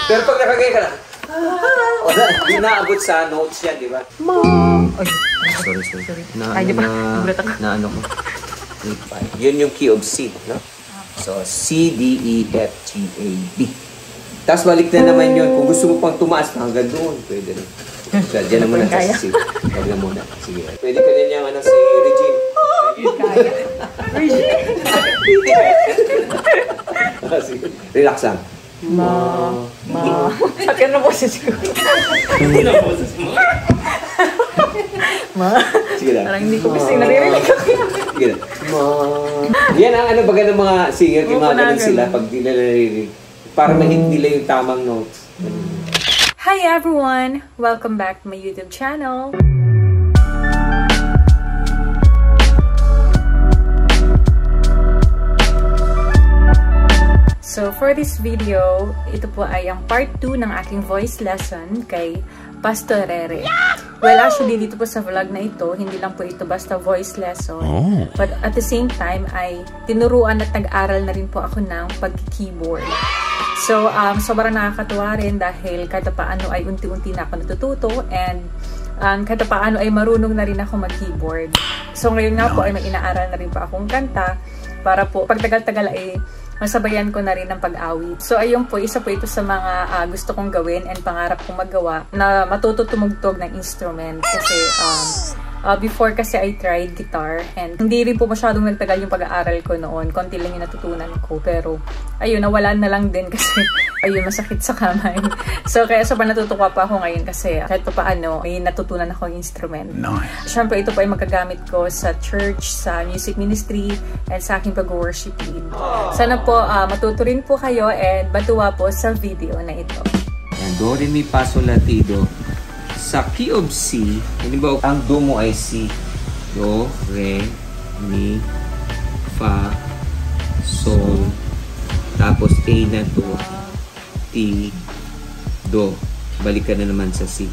Pero pag nakagay ka lang, wala, hindi naabot sa notes yan, di ba? Ay, sorry. Ay, di ba? Nagulat ako. Na ano ko? Yun yung key of C, no? So, C, D, E, F, G, A, B. Tapos balik na naman yun. Kung gusto mo pang tumaas, hanggang doon. Pwede rin. So, dyan na muna sa C. Huwag na muna. Sige. Pwede ka din yung ano, si Regine. Regine. Sige. Relax lang. Sakit na boses ko. Sige lang. Parang hindi ko kasi naririnig ako yan. Sige lang. Yan ang ano baga ng mga singer. Gumagaling sila pag di nila naririnig. Para ma-hit nila yung tamang notes. Hi everyone! Welcome back to my YouTube channel. So for this video, ito po ay ang part 2 ng aking voice lesson kay Pastor Rere. Well, actually dito po sa vlog na ito, hindi lang po ito basta voice lesson. But at the same time ay tinuruan at nag-aral na rin po ako ng pag-keyboard. So, sobrang nakakatuwa rin dahil kahit paano ay unti-unti na ako natututo and kahit paano ay marunong na rin ako mag-keyboard. So, ngayon nga po ay may inaaral na rin po akong kanta para po pagtagal-tagal ay masabayan ko na rin ng pag-awit. So, ayun po, isa po ito sa mga gusto kong gawin and pangarap kong magawa na matuto tumugtog ng instrument. Kasi, before kasi I tried guitar and hindi rin po masyadong nagtagal yung pag-aaral ko noon. Konti lang yung natutunan ko. Pero, ayun, nawalan na lang din kasi, ayun, masakit sa kamay. So, kaya sobrang natutuwa pa ako ngayon kasi kahit pa paano, may natutunan akong instrument. Nice. Siyempre, ito po ay magagamit ko sa church, sa music ministry, and sa aking pag-worship lead. Sana po, matuto rin po kayo and batuwa po sa video na ito. Do, Re, Mi, Fa, Sol, La, Ti, Do. Sa key of C, halimbawa, ang do mo ay C. Do, Re, Mi, Fa, Sol, tapos A na to, Ti, Do. Balik ka na naman sa C.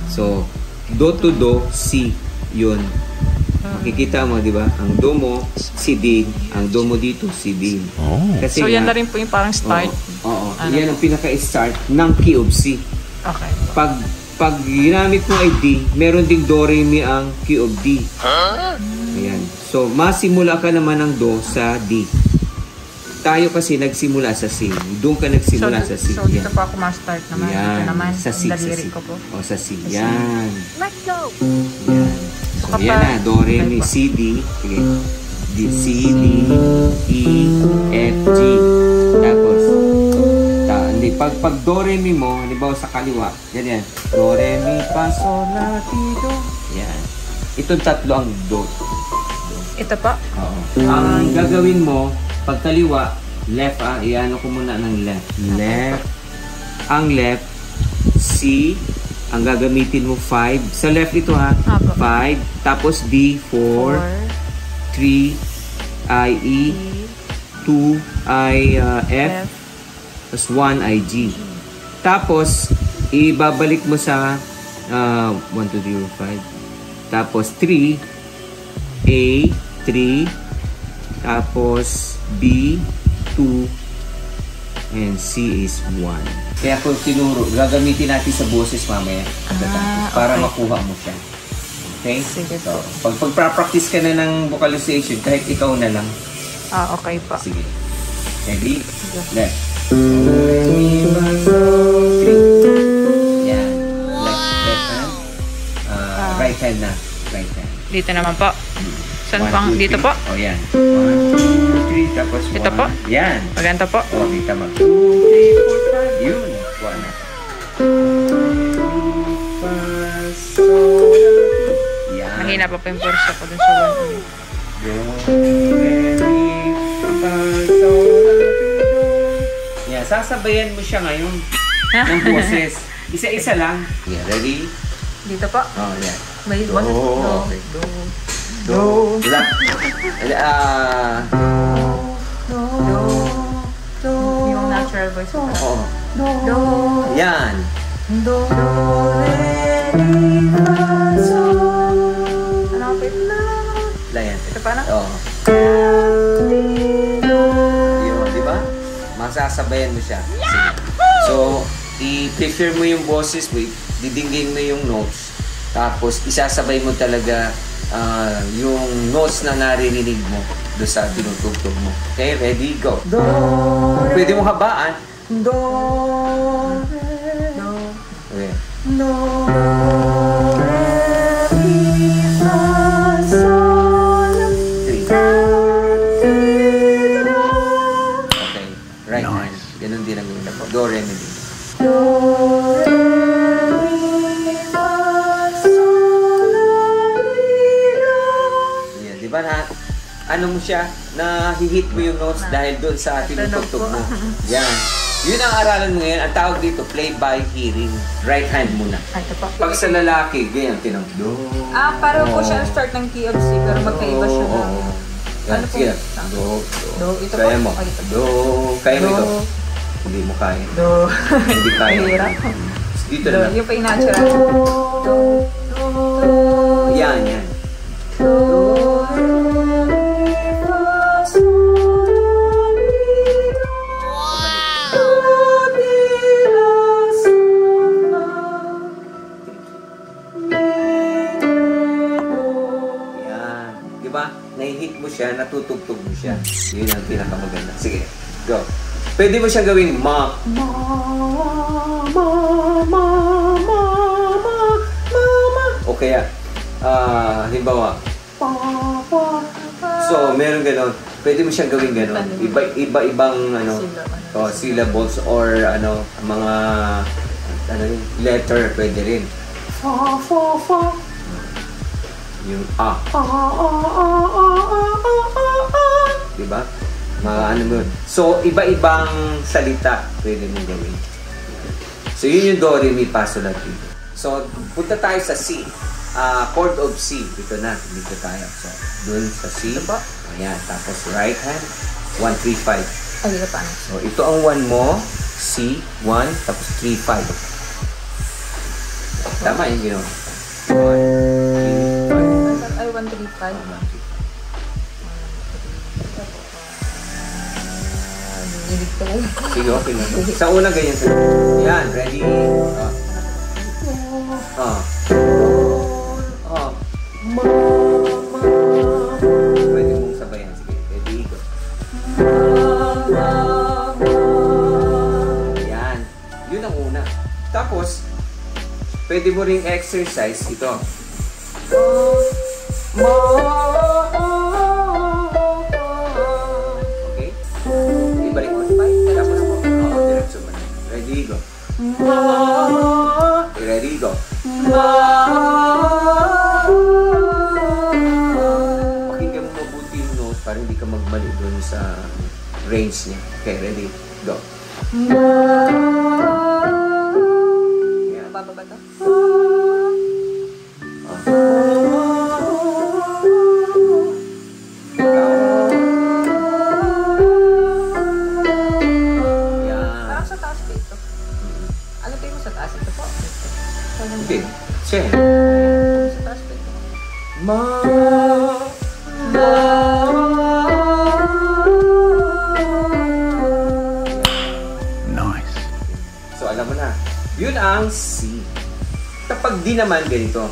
So, Do to Do, C, yun. Makikita mo, di ba? Ang do mo, si din. Ang do mo dito, si din. Kasi so, yan na rin po yung parang start? Oo. Yan ang pinaka-start ng key of C. Okay. Pag ginamit mo ay D, meron ding Do, Re, Mi ang key of D. Ayan. So, masimula ka naman ng Do sa D. Tayo kasi nagsimula sa C. Doon ka nagsimula sa C. So, dito po ako ma-start naman. Yan. Dito naman. Sa C. Ko po. O, sa C. Yan. Let's go! Yan. So, yan na. Do, Re, Mi, C, D. Sige. D, C, D, E, F, G. Tapos, pag Do, Re, Mi mo, halimbawa sa kaliwa, yan. Do, Re, Mi, Fa, Sol, La, Ti, Do. Yan. Itong tatlo ang Do. Ito pa? Oo. Ang gagawin mo, pag kaliwa, left, iano ko muna ng left. Left. Ang left, C. Ang gagamitin mo, 5. Sa left ito 5. Tapos D, 4. 3, I, E. 2, I, F. Tapos 1 ay G. Tapos, ibabalik mo sa 1, 2, 3, 5. Tapos 3, A, 3. Tapos B, 2. And C is 1. Kaya kung tinuro, gagamitin natin sa boses mamaya. Para makuha mo siya. Okay? Sige so, pag-practice ka na ng vocalization, kahit ikaw na lang. Okay pa. Sige. Ready? Left. Re, Mi, Fa, Sol, 3. Yan. Left hand. Right hand na. Right hand. Dito naman po. Saan pang? Dito po? O, yan. 1, 2, 3. Tapos 1. Ito po? Yan. Maganda po? O, dito mag 2, 3, 4, 5. Yun. 1 na. Yan. Mahina pa yung porsa ko dun sa 1. Do, Re, Mi, Fa, Sol, yan. Sasabayan mo siya ngayon ng boses. Isa-isa lang. Yeah, ready? Dito po? Oh, yan. May boses. Do. Do. Do. Yung natural voice ko. Oo. Do. Yan. Do. Re, Mi, Fa, Sol. Hanapit na. Yan. Ito pa na? Oo. Yun, di ba? Masasabayan mo siya. Sige. So, i-prefer mo yung boses mo, didinggin mo yung notes, tapos isasabay mo talaga yung notes na naririnig mo doon sa tinutugtog mo. Okay, ready, go. Do, pwede mo habaan. Do, do, okay. Do, re, mi, fa, sol, okay, right hand. Ganun din ang gawin ko. Do, re, mi, di. Do, re, mi, fa, sol, yan, di ba na? Ano mo siya, na-hit mo yung notes dahil doon sa tinutugtog mo. Yan. Yun ang aralan mo ngayon. Ang tawag dito, play by hearing. Right hand muna. Pag sa lalaki, ganyan, tinang do. Parang po siya ang start ng key of C, pero magkaiba siya na. Yan, sige. Do, do. Ito Kaya mo. po. Do. Kaya mo ito. Hindi mo kaya. Do. Hindi kaya. Mahirap. Dito na lang. Yung pa yung natural. Do. Do. Yan, yan. Do. Nai-hit mo siya, natutugtog mo siya. Yun ang pinakamaganda. Sige, go. Pwede mo siya gawing ma. Ma, ma, ma, ma, ma, ma. O kaya, halimbawa, pa, pa, pa. So, meron ganon. Pwede mo siyang gawing ganon. Iba-ibang syllables or mga letter pwede rin. Fa, fa, fa. Yung A. Diba? Mo. So, iba-ibang salita pwede mong gawin. So, yun yung do, re, mi, fa, sol, la, ti, do. So, punta tayo sa C. Chord of C. Dito na. Dito tayo. So, dun sa C. Ayan. Tapos, right hand. 1, 3, 5. Ay, paano? So, ito ang 1 mo. C, 1. Tapos, 3, 5. Tama yung ginawa. 1, 3, 5. 1, 3, 5. Sige, okay na. Sa una, ganyan sa yan, ready? Pwede mong sabayan. Sige, ready? Go. Yan. Yun ang una. Tapos, pwede mo ring exercise ito. Okay? Ibalik mo. Tapos mo. Diretso mo na. Ready, go. Okay, ready, go. Pakinggan mo mabuti yung note para hindi ka magmali doon sa range niya. Okay, ready, go. Yeah. Bababa to? Okay, siya. Ma, ma. Nice. So, alam mo na. Yun ang C. Kapag di naman ganito,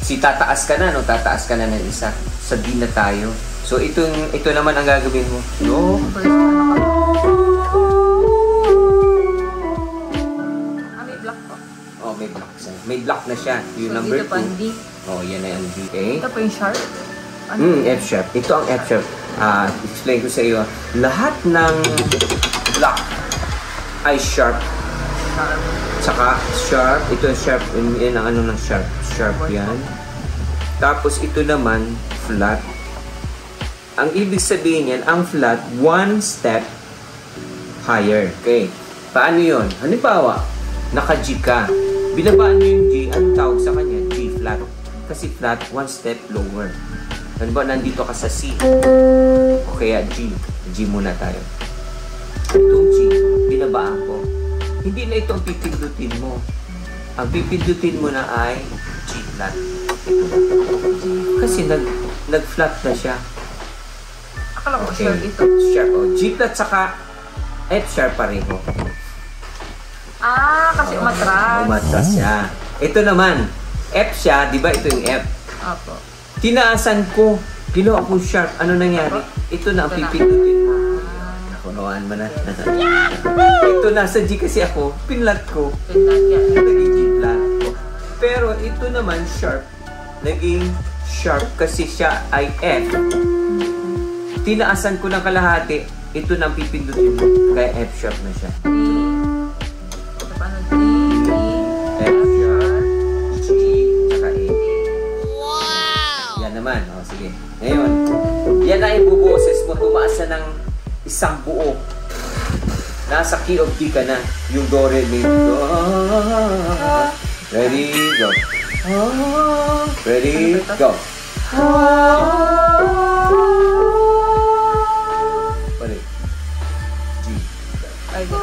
si tataas ka na, no? Tataas ka na ng isa. Sa D na tayo. So, ito naman ang gagawin mo. No? May block na siya. Yung so, number 2. D. Oh, yan na yung D. Okay? Ito pa yung sharp? F sharp. Ito ang F sharp. Explain ko sa iyo. Lahat ng block ay sharp. Tsaka sharp. Ito yung sharp. Yan ang ano ng sharp. Sharp yan. Tapos ito naman, flat. Ang ibig sabihin yan, ang flat, one step higher. Okay? Paano yun? Halimbawa, naka-G ka. Binabaan mo yung G, ang tawag sa kanya, G flat. Kasi flat, one step lower. Ano ba, nandito ka sa C. O kaya G. G muna tayo. Itong G, binabaan ko. Hindi na ito ang pipindutin mo. Ang pipindutin mo na ay G flat. Ito. Kasi nag-flat na siya. Akala ko sharp ito. Sharp. O, G flat saka F sharp pareho. Kasi umatras. Umatras siya. Ito naman, F siya, di ba ito yung F? Opo. Tinaasan ko, ginawa ko sharp. Ano nangyari? Ito na ang pipindutin mo. Nakunawaan mo na. Ito nasa G kasi ako, pinlat ko. Naging G flat. Pero ito naman sharp. Naging sharp kasi siya ay F. Tinaasan ko ng kalahati, ito na ang pipindutin mo. Kaya F sharp na siya. F sharp, G, saka A. Yan naman. O, sige. Ngayon, yan ang ibuboses mo. Tumaas na ng isang buo. Nasa key of D ka na. Yung do, re, mi, do. Ready, go. Ready, go. Balik. G. Ay, Very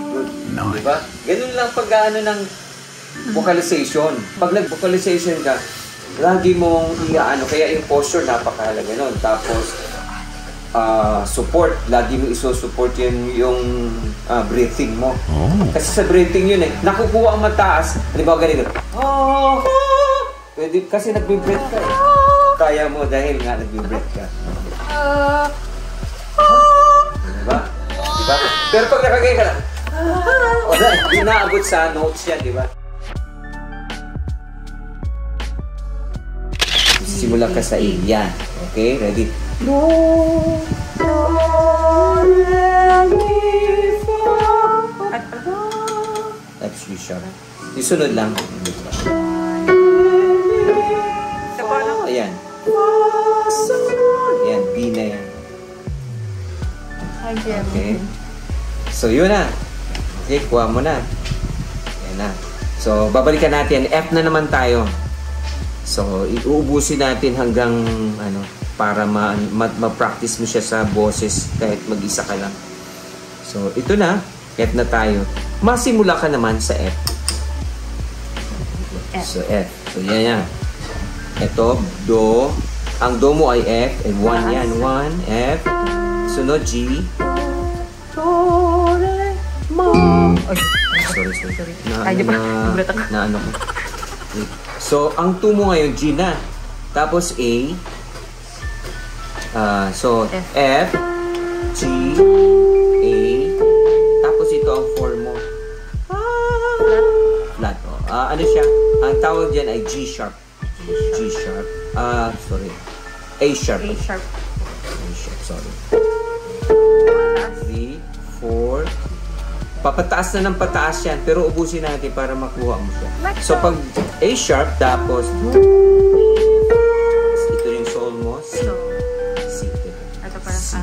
good. Diba? Ganun lang pag-ano ng vocalization. Pag nag-vocalization ka, lagi mong iaano, kaya yung posture napakahalaga nun. Tapos, support, lagi mo iso-support yung breathing mo. Kasi sa breathing yun nakukuha ang mataas. Halimbawa ganito. Pwede, kasi nagbe-breath ka eh. Kaya mo dahil nga nagbe-breath ka. Diba? Diba? Pero pag nakagay ka lang, wala, inaabot sa notes yan, diba? Simula ka sa A. Yan. Okay? Ready? That's G sharp. Isunod lang. Ayan. Ayan, B na yan. Okay. So, yun na. Okay, kuha mo na. Ayan na. So, babalikan natin. F na naman tayo. So, iuubusin natin hanggang para ma-practice mo siya sa boses kahit mag-isa ka lang. So, ito na. F na tayo. Masimula ka naman sa F. So, F. So, yan yan. Ito, Do. Ang Do mo ay F. And 1 yan. 1, F. Sunod, G. Do, re, ma. Sorry. Na ano ko. So, ang 2 mo ngayon, G na. Tapos, A. So, F, G, A. Tapos, ito ang 4 mo. Flat. Ano siya? Ang tawag dyan ay G sharp. G sharp. Sorry. A sharp. A sharp. A sharp, sorry. 3, 4. Papataas na ng pataas yan, pero ubusin natin para makuha mo siya. So, pag A sharp, tapos ito yung sol mo, C. C. Ito parang C.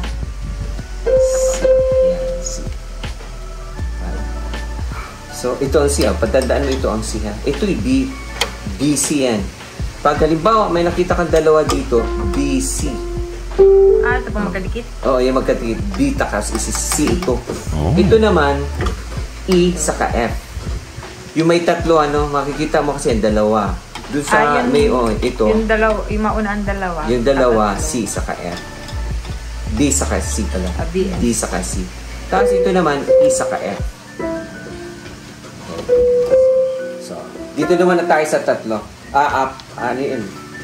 C. Yan, C. So, ito ang C. Patandaan mo ito ang C. Ito yung B. B, C yan. Pag halimbawa, may nakita kang dalawa dito, B, C. Ito pa magkadikit? Oo, yung magkadikit. B, takas, isi C ito. Ito naman, E, saka F. Yung may tatlo, makikita mo kasi yung dalawa. Doon sa may, ito. Yung dalawa, yung mauna ang dalawa. Yung dalawa, C, saka F. D, saka C pala. B, D, saka C. Tapos ito naman, E, saka F. So, dito naman na tayo sa tatlo.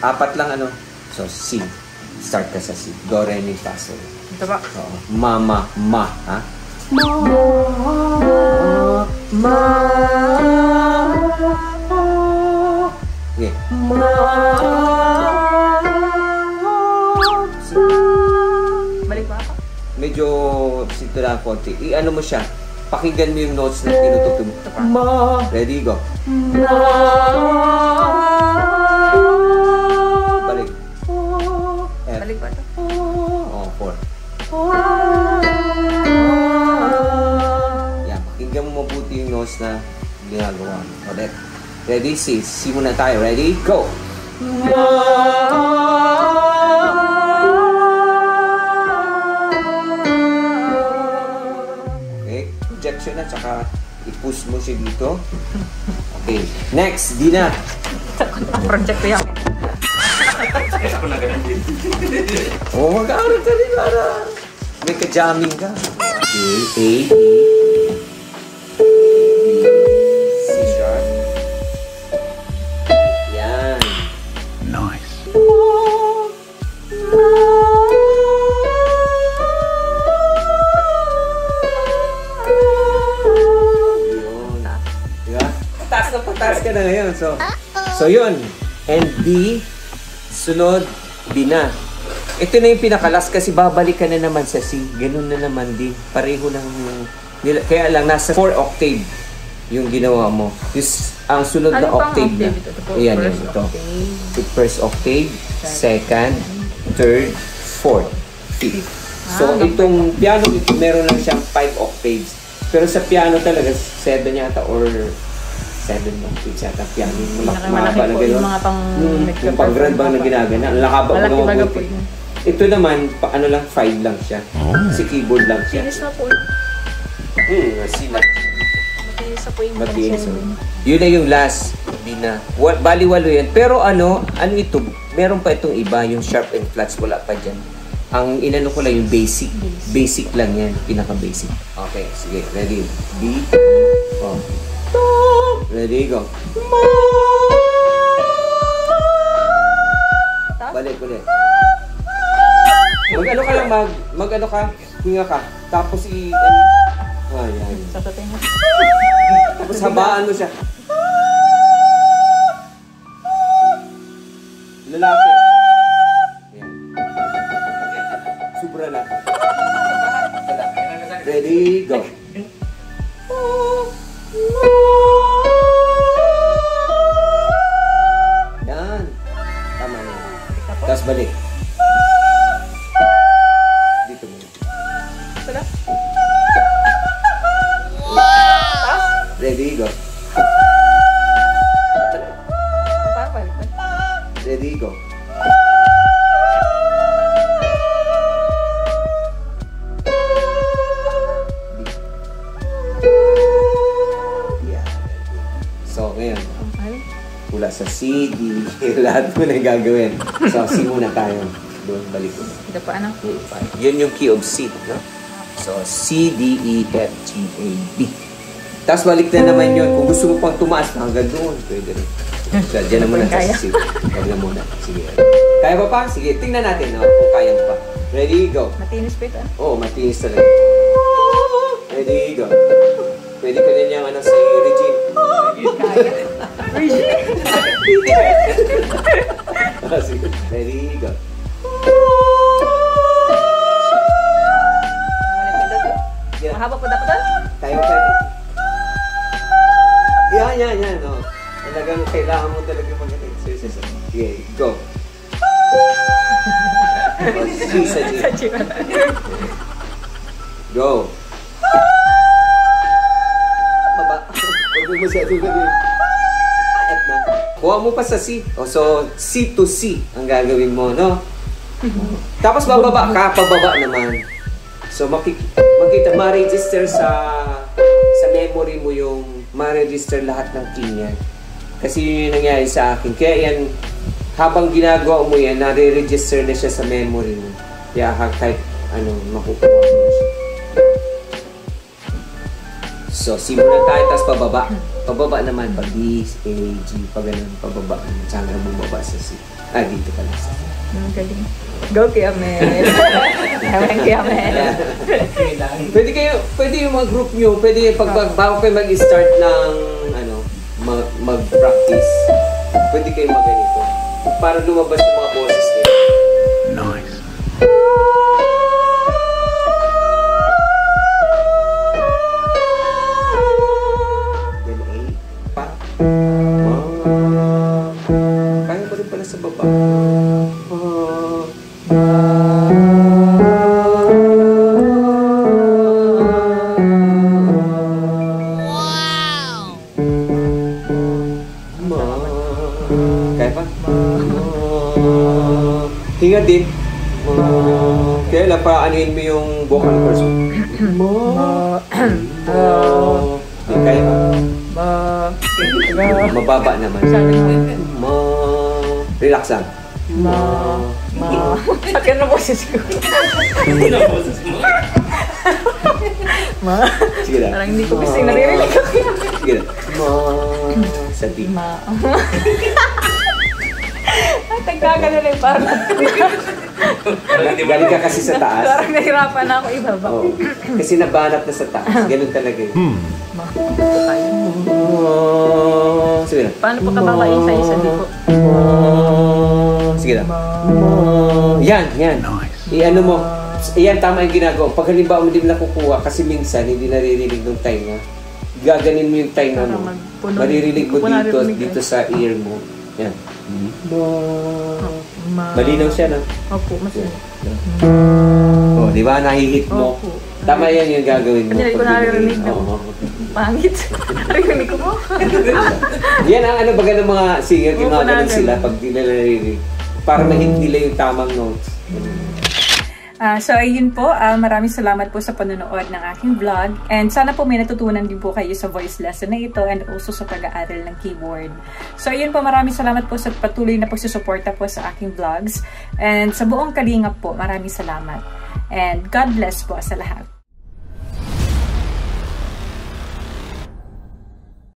Apat lang So, C. Start ka sa C. Do, re, mi, fa, sol. Ito ba? Ma, ha? Ma. Okay. Balik ba ako? Medyo sito lang konti. I-ano mo siya. Pakinggan mo yung notes na tinutugtog mo. Ma. Ready, go. Ma. Balik. F. Balik ba ito? 4. Yan, pakinggan mo mabuti yung notes na ginagawa. Ulit. Ready? C muna tayo. Ready? Go! Okay. Projection na, tsaka i-push mo siya dito. Okay. Next, D na. Project ko yan. Mag-aaral ka rin para May ka-jamming ka. Okay, A, E, C sharp. Yan. Nice. Yun. Diba? Pataas ka na ngayon. So yun. And B, sunod, B na. Ito na yung pinakalas kasi babalik ka na naman sa C. Ganun na naman din. Pareho lang yung... Kaya lang, nasa 4 octave yung ginawa mo. Ang sunod na octave na. Ayan yun. Ito. First octave, second, third, fourth, fifth. So, itong piano, meron lang siyang 5 octaves. Pero sa piano talaga, 7 yata or 7 octaves yata piano. Malaki po yung mga pang... Yung pang-grand bang na ginagana. Malaki baga po yun. Ito naman, ano lang, 5 lang siya. Kasi keyboard lang siya. Finish na po. Sila. Matinis na po yung Matinis. Yun na yung last. Bali-walo yan. Pero ano ito? Meron pa itong iba, yung sharp and flats, wala pa dyan. Ang inano ko lang yung basic. Basic lang yan, pinaka-basic. Okay, sige, ready. B. Oh. Ready, go. Balik ulit. Mag-ano ka lang, mag-ano ka, hinga ka. Tapos ayan. Tapos habaan mo siya. Lalaki. Ayan. Sobra na. Ready, go. Yan. Tama na. Tapos balik. Dito mo. Ready, go. Ready, go. Yeah. So, ngayon, mula sa C, D, lahat mo na yung gagawin. So, C muna tayo. Doon, balik ko. Ito pa, ano? Yun yung key of C, no? So, C, D, E, F, G, A, B. Tapos balik na naman yun. Kung gusto mo pang tumaas, hanggang doon. Pwede rin. So, dyan na muna sa C. Huwag na muna. Sige. Kaya pa pa? Sige, tingnan natin no? Kung kaya pa. Ready, go. Matinis pa ito, ano? Oo, matinis talaga. Ready, go. Pwede ka din yung si Regine. Regine? Sige. Ready, go. Mahaba po dapat doon? Tayo. Yan. No. Talagang kailangan mo talaga mag-ating. Sige, go. Sa G. Go. Baba. Huwag mo masyado na rin. F na. Kuha mo pa sa C. So, C to C ang gagawin mo, no? Tapos bababa ka, pababa naman. So, makita, ma-register sa memory mo yung ma-register lahat ng key niya. Kasi yun yung nangyari sa akin. Kaya yan, habang ginagawa mo yan, nare-register na siya sa memory mo. Kaya kahit makukuha mo na siya. So, simulan tayo, tapos pababa. Pababa naman, pag B, A, G, pag ganun, pababa. Saan ka bumaba sa C. Dito ka lang sa C. Galing. Go, Kiamel. Ewan, Kiamel. Pwede yung mga group nyo, pwede bago kayo mag-start ng, mag-practice. Pwede kayo mag-ganito. Para lumabas yung mga boses nyo. Nice. Then A, pa. Kaya ko rin pala sa baba. Hinga din. Kaya lang, paraanin mo yung vocal cords. Kaya ba? Mababa naman. Relax lang. Akin na boses ko. Sige na. Parang hindi ko gusto yung naririnig ko. Sige na. Sa di. Ay, tagkagano lang parang. Galing ka kasi sa taas. Parang nahirapan na ako ibaba. Oo. Kasi nabanat na sa taas. Ganun talaga yun. Sige na. Paano pa kababa isa-isa dito? Sige na. Yan. Nice. I-ano mo. Yan, tama yung ginagawa. Pag halimbawa hindi mo nakukuha kasi minsan hindi naririnig ng tainga, gaganin mo yung tainga mo. Maririnig mo dito sa ear mo. Yan. Malinaw siya, no? Opo, mas Oh, di ba? Nahihit mo. Opo. Tama yan yung gagawin mo. Hindi ko naririnig na. Oo. Pangit. Narinig ko mo. Yan ang ano baga ng mga singer, Opo, ginagaling narinig. sila pag di nila naririnig. Para ma-hit nila yung tamang notes. So ayun po, maraming salamat po sa panonood ng aking vlog. And sana po may natutunan din po kayo sa voice lesson na ito and also sa pag-aaral ng keyboard. So ayun po, maraming salamat po sa patuloy na pagsusuporta po sa aking vlogs. And sa buong kalingap po, maraming salamat. And God bless po sa lahat.